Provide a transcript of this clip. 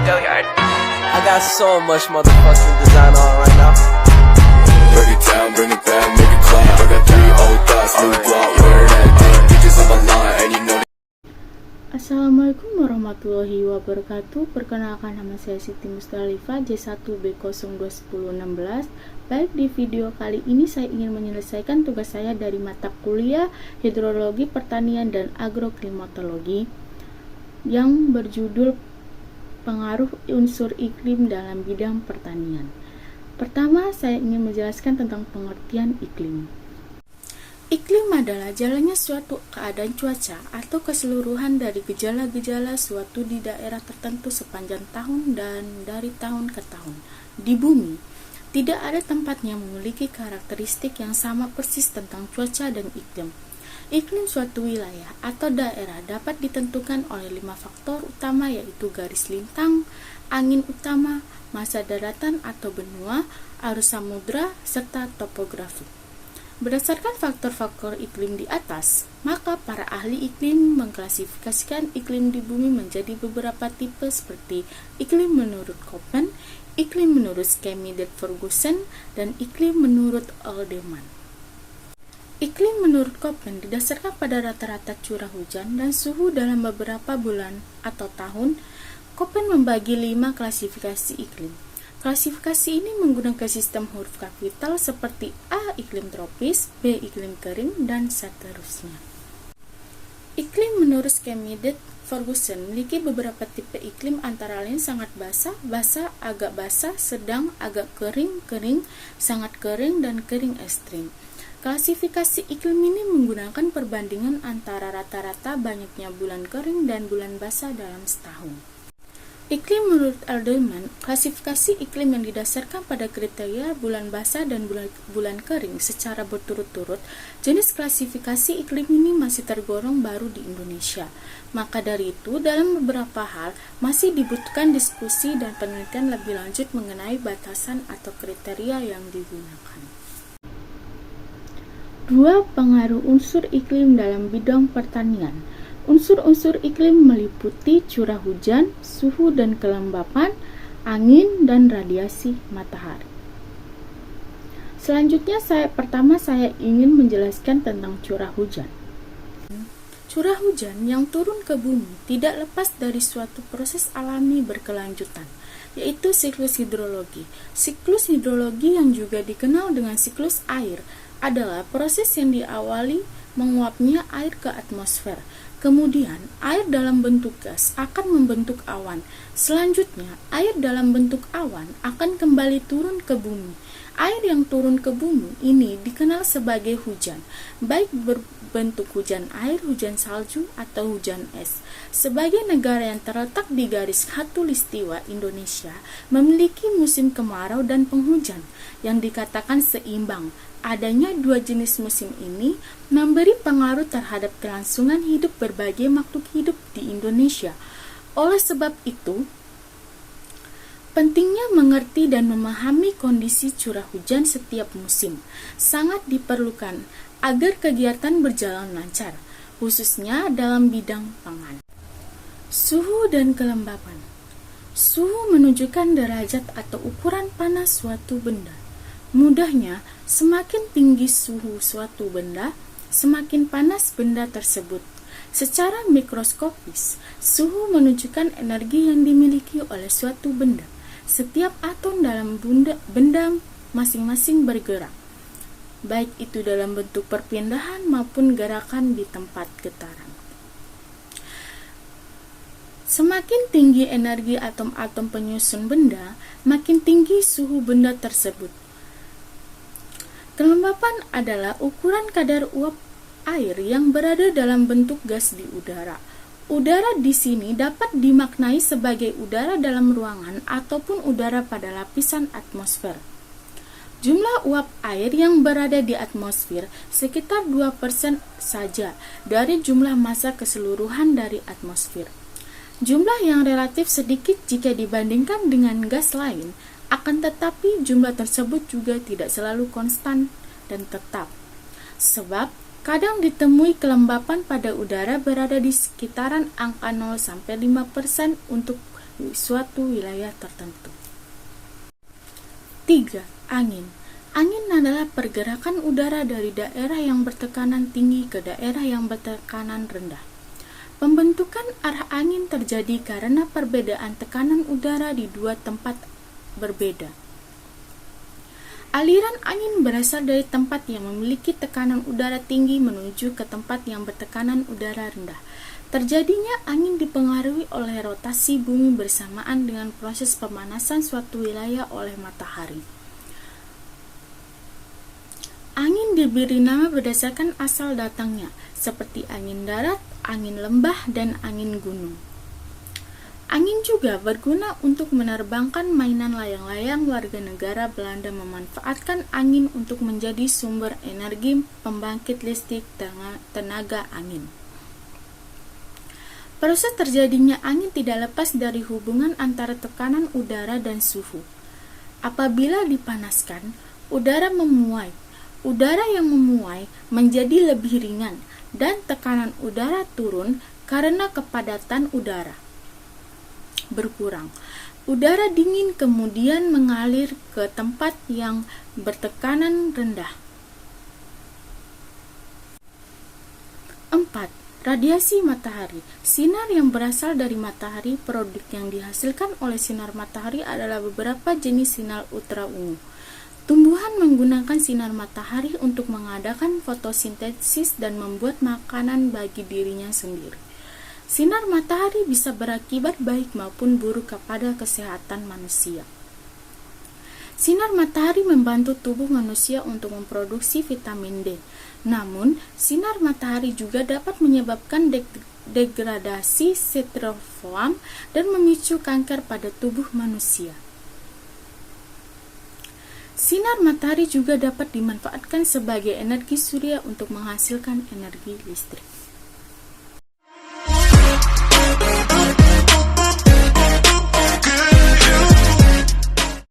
I got so much motherfucking design on right now. Break it down, bring it back, make it clap. I got 3 old thoughts, new block, wear that thing. Bitches on my line, and you know. Assalamualaikum warahmatullahi wabarakatuh. Perkenalkan, nama saya Siti Mustalifah, J1B021016. Baik, di video kali ini saya ingin menyelesaikan tugas saya dari mata kuliah Hidrologi Pertanian dan Agroklimatologi yang berjudul Pengaruh Unsur Iklim dalam Bidang Pertanian. Pertama, saya ingin menjelaskan tentang pengertian iklim. Iklim adalah jalannya suatu keadaan cuaca atau keseluruhan dari gejala-gejala suatu di daerah tertentu sepanjang tahun dan dari tahun ke tahun. Di bumi, tidak ada tempat yang memiliki karakteristik yang sama persis tentang cuaca dan iklim. Iklim suatu wilayah atau daerah dapat ditentukan oleh 5 faktor utama, yaitu garis lintang, angin utama, massa daratan atau benua, arus samudra, serta topografi. Berdasarkan faktor-faktor iklim di atas, maka para ahli iklim mengklasifikasikan iklim di bumi menjadi beberapa tipe seperti iklim menurut Köppen, iklim menurut Schmidt-Ferguson, dan iklim menurut Alderman. Iklim menurut Köppen didasarkan pada rata-rata curah hujan dan suhu dalam beberapa bulan atau tahun. Köppen membagi 5 klasifikasi iklim. Klasifikasi ini menggunakan sistem huruf kapital seperti A iklim tropis, B iklim kering, dan seterusnya. Iklim menurut Schmidt-Ferguson memiliki beberapa tipe iklim, antara lain sangat basah, basah, agak basah, sedang, agak kering, kering, sangat kering, dan kering ekstrim. Klasifikasi iklim ini menggunakan perbandingan antara rata-rata banyaknya bulan kering dan bulan basah dalam setahun. Iklim menurut Alderman, klasifikasi iklim yang didasarkan pada kriteria bulan basah dan bulan kering secara berturut-turut. Jenis klasifikasi iklim ini masih tergolong baru di Indonesia. Maka dari itu, dalam beberapa hal masih dibutuhkan diskusi dan penelitian lebih lanjut mengenai batasan atau kriteria yang digunakan. 2. Pengaruh unsur iklim dalam bidang pertanian. Unsur-unsur iklim meliputi curah hujan, suhu dan kelembapan, angin, dan radiasi matahari. Selanjutnya, saya ingin menjelaskan tentang curah hujan. Curah hujan yang turun ke bumi tidak lepas dari suatu proses alami berkelanjutan, yaitu siklus hidrologi. Siklus hidrologi yang juga dikenal dengan siklus air adalah proses yang diawali menguapnya air ke atmosfer. Kemudian, air dalam bentuk gas akan membentuk awan. Selanjutnya, air dalam bentuk awan akan kembali turun ke bumi. Air yang turun ke bumi ini dikenal sebagai hujan, baik berbentuk hujan air, hujan salju, atau hujan es. Sebagai negara yang terletak di garis khatulistiwa, Indonesia memiliki musim kemarau dan penghujan yang dikatakan seimbang. Adanya 2 jenis musim ini memberi pengaruh terhadap kelangsungan hidup berbagai makhluk hidup di Indonesia. Oleh sebab itu, pentingnya mengerti dan memahami kondisi curah hujan setiap musim sangat diperlukan agar kegiatan berjalan lancar, khususnya dalam bidang pangan. Suhu dan kelembapan. Suhu menunjukkan derajat atau ukuran panas suatu benda. Mudahnya, semakin tinggi suhu suatu benda, semakin panas benda tersebut. Secara mikroskopis, suhu menunjukkan energi yang dimiliki oleh suatu benda. Setiap atom dalam benda masing-masing bergerak, baik itu dalam bentuk perpindahan maupun gerakan di tempat getaran. Semakin tinggi energi atom-atom penyusun benda, makin tinggi suhu benda tersebut. Kelembapan adalah ukuran kadar uap air yang berada dalam bentuk gas di udara. Udara di sini dapat dimaknai sebagai udara dalam ruangan ataupun udara pada lapisan atmosfer. Jumlah uap air yang berada di atmosfer sekitar 2% saja dari jumlah massa keseluruhan dari atmosfer. Jumlah yang relatif sedikit jika dibandingkan dengan gas lain, akan tetapi jumlah tersebut juga tidak selalu konstan dan tetap. Sebab kadang ditemui kelembapan pada udara berada di sekitaran angka 0-5% untuk suatu wilayah tertentu. 3. Angin. Angin adalah pergerakan udara dari daerah yang bertekanan tinggi ke daerah yang bertekanan rendah. Pembentukan arah angin terjadi karena perbedaan tekanan udara di dua tempat berbeda. Aliran angin berasal dari tempat yang memiliki tekanan udara tinggi menuju ke tempat yang bertekanan udara rendah. Terjadinya angin dipengaruhi oleh rotasi bumi bersamaan dengan proses pemanasan suatu wilayah oleh matahari. Angin diberi nama berdasarkan asal datangnya, seperti angin darat, angin lembah, dan angin gunung. Angin juga berguna untuk menerbangkan mainan layang-layang. Warga negara Belanda memanfaatkan angin untuk menjadi sumber energi pembangkit listrik tenaga angin. Proses terjadinya angin tidak lepas dari hubungan antara tekanan udara dan suhu. Apabila dipanaskan, udara memuai. Udara yang memuai menjadi lebih ringan dan tekanan udara turun karena kepadatan udara berkurang. Udara dingin kemudian mengalir ke tempat yang bertekanan rendah. 4. Radiasi matahari. Sinar yang berasal dari matahari. Produk yang dihasilkan oleh sinar matahari adalah beberapa jenis sinar ultraviolet. Tumbuhan menggunakan sinar matahari untuk mengadakan fotosintesis dan membuat makanan bagi dirinya sendiri. Sinar matahari bisa berakibat baik maupun buruk kepada kesehatan manusia. Sinar matahari membantu tubuh manusia untuk memproduksi vitamin D. Namun, sinar matahari juga dapat menyebabkan degradasi strofam dan memicu kanker pada tubuh manusia. Sinar matahari juga dapat dimanfaatkan sebagai energi surya untuk menghasilkan energi listrik.